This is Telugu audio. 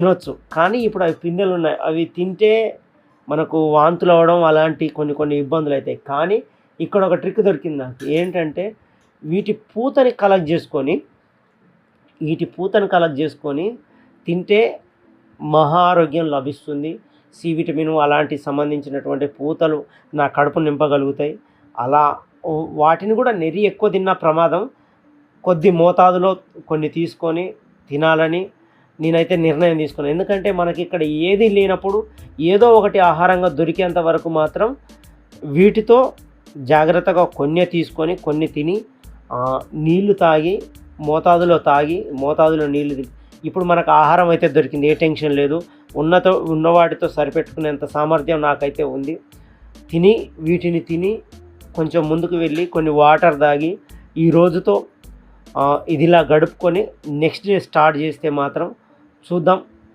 తినొచ్చు. కానీ ఇప్పుడు అవి పిందెలున్నాయి. అవి తింటే మనకు వాంతులవ్వడం అలాంటి కొన్ని కొన్ని ఇబ్బందులైతాయి. కానీ ఇక్కడ ఒక ట్రిక్ దొరికింది నాకు. ఏంటంటే వీటి పూతని కలెక్ట్ జేసుకొని, వీటి పూతను కలెక్ట్ జేసుకొని తింటే మహా ఆరోగ్యం లభిస్తుంది. సి విటమిను అలాంటి సంబంధించినటువంటి పూతలు నా కడుపు నింపగలుగుతాయి. అలా వాటిని గూడా నెర్రి ఎక్కువ తిన్నా ప్రమాదం. కొద్ది మోతాదులో కొన్ని తీసుకొని తినాలని నేనైతే నిర్ణయం తీసుకున్నాను. ఎందుకంటే మనకిక్కడ ఏది లేనప్పుడు ఏదో ఒకటి ఆహారంగా దొరికేంత వరకు మాత్రం వీటితో జాగ్రత్తగా కొన్నే తీసుకొని కొన్ని తిని నీళ్లు తాగి మోతాదులో నీళ్లు ఇప్పుడు మనకు ఆహారం అయితే దొరికింది. ఏ టెన్షన్ లేదు. ఉన్న వాటితో సరిపెట్టుకునేంత సామర్థ్యం నాకైతే ఉంది. వీటిని తిని కొంచెం ముందుకు వెళ్ళి కొన్ని వాటర్ తాగి ఈ రోజుతో ఇదిలా గడుపుకొని నెక్స్ట్ డే స్టార్ట్ చేస్తే మాత్రం చూద్దాం